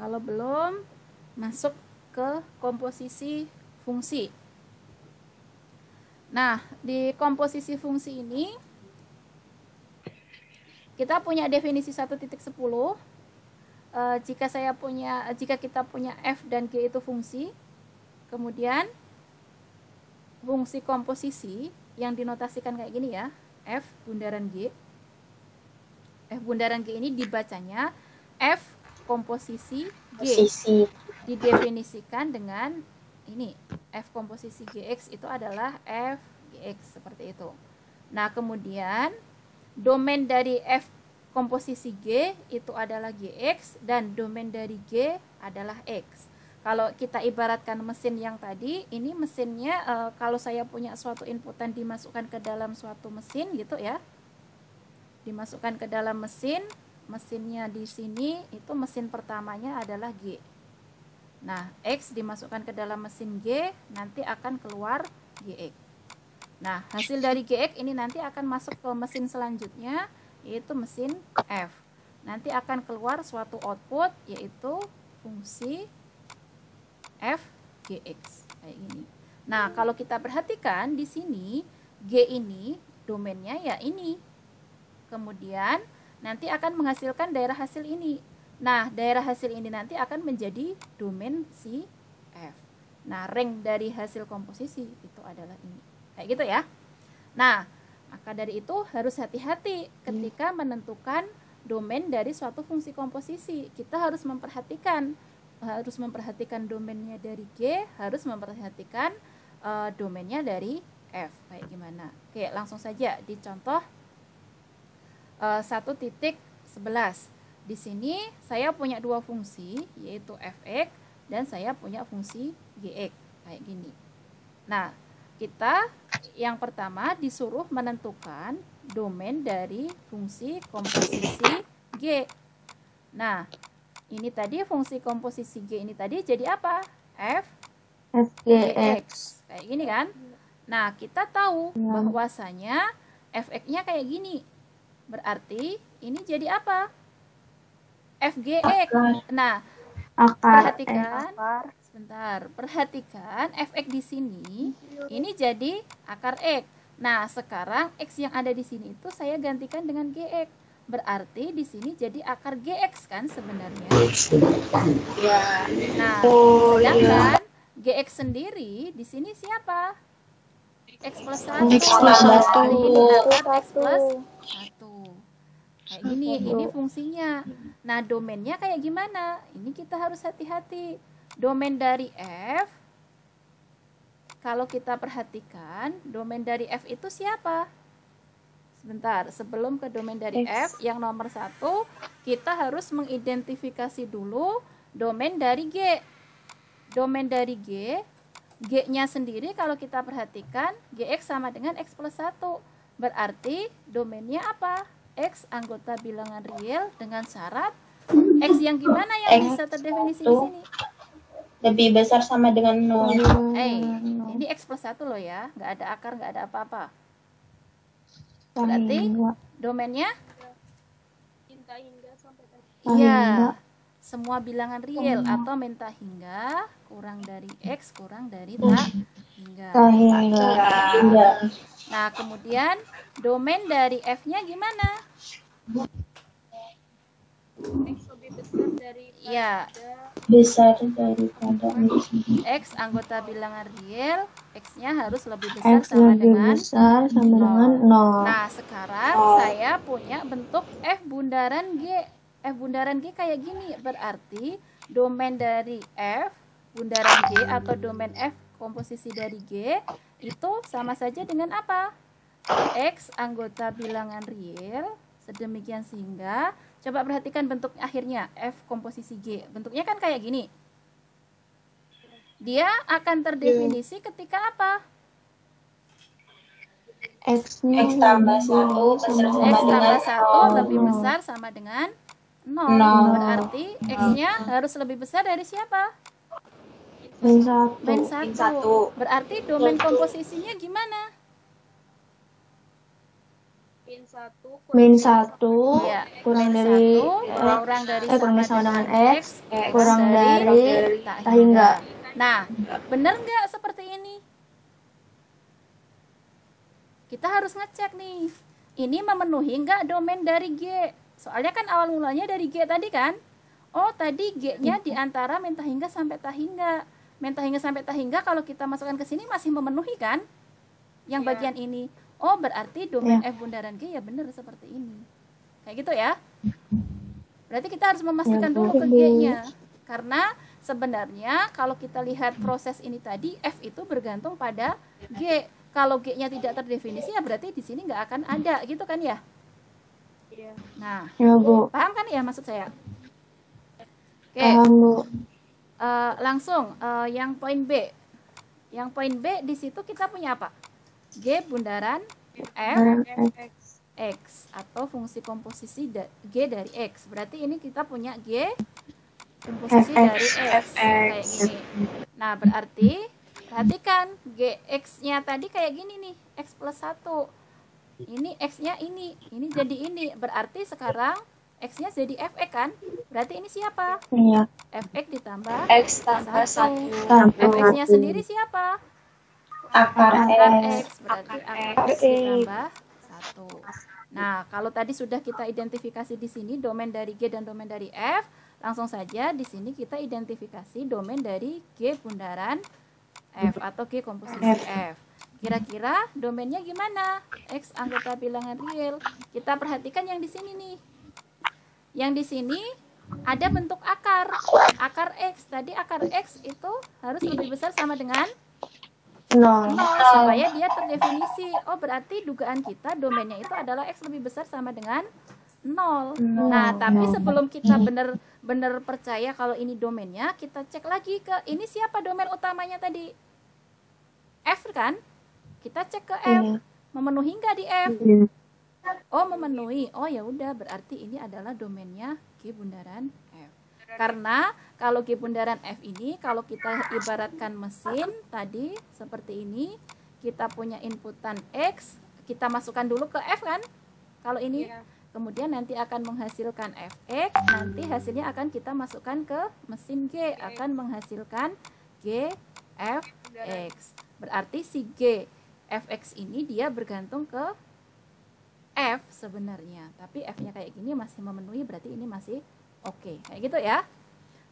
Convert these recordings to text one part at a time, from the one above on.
Kalau belum, masuk ke komposisi fungsi. Nah, di komposisi fungsi ini kita punya definisi 1.10. Jika kita punya f dan g itu fungsi, kemudian fungsi komposisi yang dinotasikan kayak gini ya, f bundaran g. F bundaran g ini dibacanya f komposisi g. Didefinisikan dengan ini, f komposisi gx itu adalah f gx, seperti itu. Nah, kemudian domain dari f komposisi G itu adalah Gx dan domain dari G adalah X. Kalau kita ibaratkan mesin yang tadi, ini mesinnya kalau saya punya suatu inputan dimasukkan ke dalam suatu mesin gitu ya. Dimasukkan ke dalam mesin, mesinnya di sini itu mesin pertamanya adalah G. Nah, X dimasukkan ke dalam mesin G, nanti akan keluar Gx. Nah, hasil dari Gx ini nanti akan masuk ke mesin selanjutnya, yaitu mesin F. Nanti akan keluar suatu output, yaitu fungsi f gx kayak gini. Nah, kalau kita perhatikan di sini G ini domainnya ya ini. Kemudian nanti akan menghasilkan daerah hasil ini. Nah, daerah hasil ini nanti akan menjadi domain si F. Nah, rank dari hasil komposisi itu adalah ini. Kayak gitu ya. Nah, maka dari itu harus hati-hati ketika menentukan domain dari suatu fungsi komposisi. Kita harus memperhatikan domainnya dari G, harus memperhatikan domainnya dari F. Kayak gimana? Oke, langsung saja di contoh 1.11. Di sini saya punya dua fungsi, yaitu fx dan saya punya fungsi gx. Kayak gini. Nah, kita yang pertama disuruh menentukan domain dari fungsi komposisi G. Nah, ini tadi fungsi komposisi G ini tadi jadi apa? F Gx. Kayak gini kan? Nah, kita tahu bahwasanya fx-nya kayak gini. Berarti ini jadi apa? Fgx. Nah, perhatikan. Sebentar, perhatikan fx di sini ini jadi akar x. Nah, sekarang x yang ada di sini itu saya gantikan dengan gx. Berarti di sini jadi akar gx kan sebenarnya. Ya. Nah, sedangkan gx sendiri di sini siapa? X plus 1. X plus 1. X plus 1. Kayak gini, ini fungsinya. Nah, domainnya kayak gimana? Ini kita harus hati-hati. Domain dari F, kalau kita perhatikan, domain dari F itu siapa? Sebentar, sebelum ke domain dari F, yang nomor 1, kita harus mengidentifikasi dulu domain dari G. Domain dari G, G-nya sendiri kalau kita perhatikan, Gx sama dengan X plus 1. Berarti domainnya apa? X anggota bilangan real dengan syarat X yang gimana yang bisa terdefinisi di sini? Lebih besar sama dengan 0. Ini X plus 1 loh ya, nggak ada akar, nggak ada apa-apa. Berarti domainnya? Iya, semua bilangan real atau minta hingga kurang dari X kurang dari tak hingga. Nah, kemudian domain dari F-nya gimana? X lebih besar daripada X anggota bilangan real, X-nya harus lebih besar sama dengan 0. Nah, sekarang saya punya bentuk F bundaran G. F bundaran G kayak gini, berarti domain dari F bundaran G atau domain F komposisi dari G itu sama saja dengan apa? X anggota bilangan real, sedemikian sehingga coba perhatikan bentuk akhirnya F komposisi G. Bentuknya kan kayak gini. Dia akan terdefinisi ketika apa? X tambah 1 lebih besar sama dengan 0. Berarti X-nya harus lebih besar dari siapa? Min 1. Berarti domain komposisinya gimana? min 1 Ya, kurang min dari 1 kurang dari kurang sama sama dengan dengan X kurang dari tak tak hingga. Nah, benar nggak seperti ini? Kita harus ngecek nih, ini memenuhi nggak domain dari G? Soalnya kan awal mulanya dari G tadi kan. Oh, tadi G-nya di antara min tak hingga sampai tak hingga. Min tak hingga sampai tak hingga kalau kita masukkan ke sini masih memenuhi kan? Yang bagian ini. Oh, berarti domain F bundaran G ya benar seperti ini. Kayak gitu ya. Berarti kita harus memastikan dulu ke G-nya. Karena sebenarnya kalau kita lihat proses ini tadi, F itu bergantung pada G. Kalau G-nya tidak terdefinisi ya berarti di sini nggak akan ada gitu kan ya? Nah, Ya, Bu. paham kan ya maksud saya? Oke, Paham, Bu. langsung yang poin B. Yang poin B di situ kita punya apa? G bundaran F X atau fungsi komposisi G dari X. Berarti ini kita punya G komposisi dari X kayak gini. Nah, berarti perhatikan Gx-nya tadi kayak gini nih, X plus 1. Ini X-nya ini jadi ini. Berarti sekarang X-nya jadi Fx kan? Berarti ini siapa? Iya. Fx ditambah X tambah 1. Fx-nya sendiri siapa? Akar X. Berarti akar X ditambah 1. Nah, kalau tadi sudah kita identifikasi di sini domain dari G dan domain dari F, langsung saja di sini kita identifikasi domain dari G bundaran F atau G komposisi F. Kira-kira domainnya gimana? X anggota bilangan real. Kita perhatikan yang di sini nih. Yang di sini ada bentuk akar. Akar X. Tadi akar X itu harus lebih besar sama dengan 0 supaya dia terdefinisi. Oh, berarti dugaan kita domainnya itu adalah X lebih besar sama dengan 0. Nah, tapi sebelum kita benar-benar percaya kalau ini domainnya, kita cek lagi ke ini siapa domain utamanya tadi? F kan? Kita cek ke F. Memenuhi nggak di F? Oh, memenuhi. Oh, ya udah, berarti ini adalah domainnya G bundaran F. Karena kalau G bundaran F ini, kalau kita ibaratkan mesin tadi seperti ini, kita punya inputan X, kita masukkan dulu ke F kan? Kalau ini, kemudian nanti akan menghasilkan Fx, nanti hasilnya akan kita masukkan ke mesin G, akan menghasilkan G Fx. Berarti si G Fx ini dia bergantung ke F sebenarnya, tapi F-nya kayak gini masih memenuhi, berarti ini masih oke. Kayak gitu ya.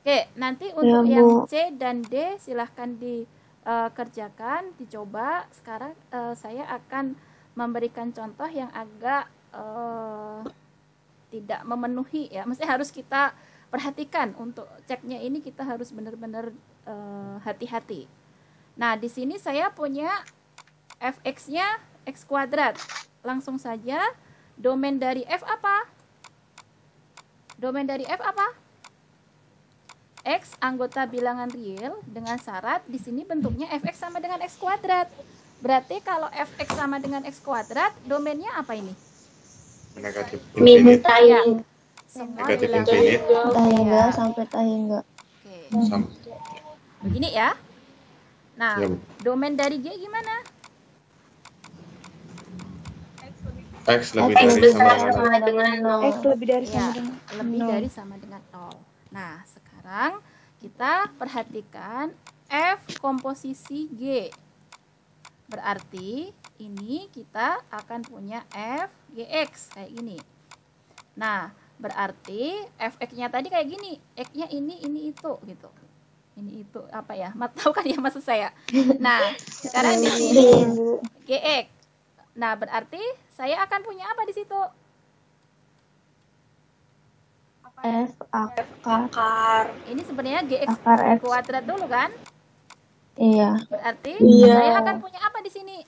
Oke, nanti untuk yang C dan D silahkan dikerjakan, dicoba. Sekarang saya akan memberikan contoh yang agak tidak memenuhi ya. Mesti harus kita perhatikan untuk ceknya ini, kita harus benar-benar hati-hati. Nah, di sini saya punya Fx-nya X kuadrat. Langsung saja, domain dari F apa? Domain dari F apa? X anggota bilangan real dengan syarat di sini bentuknya Fx sama dengan X kuadrat. Berarti kalau Fx sama dengan X kuadrat, domainnya apa ini? Negatif Min infinite. tak Ya, hingga. semua Negatif bilangan infinite. Tak hingga sampai tak hingga. Oke, Sam- begini ya. Nah, Ya, Bu. domain dari G gimana? X lebih X dari besar sama sama dengan 0. X lebih dari Ya, sama dengan lebih 0. dari sama dengan 0. Nah, sekarang kita perhatikan F komposisi G. Berarti ini kita akan punya F Gx kayak gini. Nah, berarti Fx-nya tadi kayak gini. X-nya ini itu gitu. Ini itu apa ya? Tahu kan ya maksud saya. Nah, sekarang di sini Gx. Nah, berarti saya akan punya apa di situ? F akar. Ini sebenarnya Gx Akar X. kuadrat dulu kan? Iya. Berarti Iya. saya akan punya apa di sini?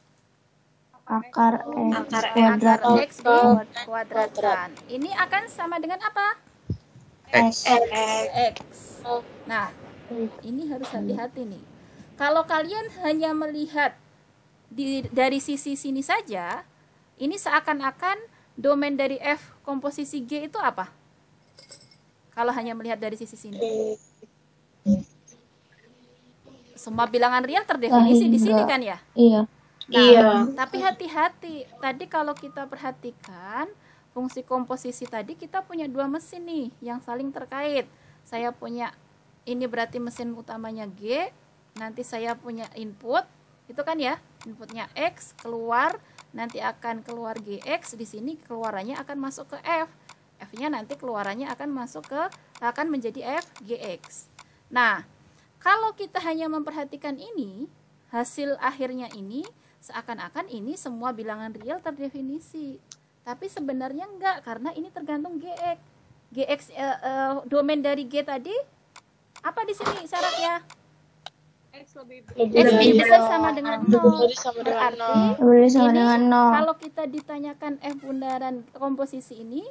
Akar X Akar kuadrat. X dikuadratkan. Ini akan sama dengan apa? X. X. Nah, ini harus hati-hati nih. Kalau kalian hanya melihat dari sisi sini saja, ini seakan-akan domain dari F komposisi G itu apa? Kalau hanya melihat dari sisi sini. Semua bilangan real terdefinisi di sini kan ya? Iya. Nah, Iya. tapi hati-hati. Tadi kalau kita perhatikan fungsi komposisi tadi kita punya dua mesin nih yang saling terkait. Saya punya ini berarti mesin utamanya G. Nanti saya punya input, itu kan ya, inputnya X keluar, nanti akan keluar GX, di sini keluarannya akan masuk ke F. F-nya nanti keluarannya akan menjadi F GX. Nah, kalau kita hanya memperhatikan ini, hasil akhirnya ini seakan-akan ini semua bilangan real terdefinisi. Tapi sebenarnya enggak, karena ini tergantung GX. GX domain dari G tadi apa di sini syaratnya? X lebih X lebih besar sama dengan 0. Berarti Lebih sama ini dengan 0. kalau kita ditanyakan F bundaran komposisi ini,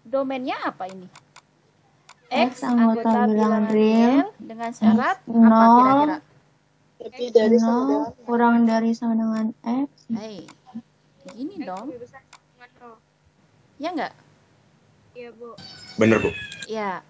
domainnya apa ini? X anggota bilangan real dengan syarat apa kira-kira? lebih dari 0 kurang dari sama dengan X. Hai, gini dong, lebih besar dengan 0. ya enggak? Iya, Bu. Bener, Bu. Ya,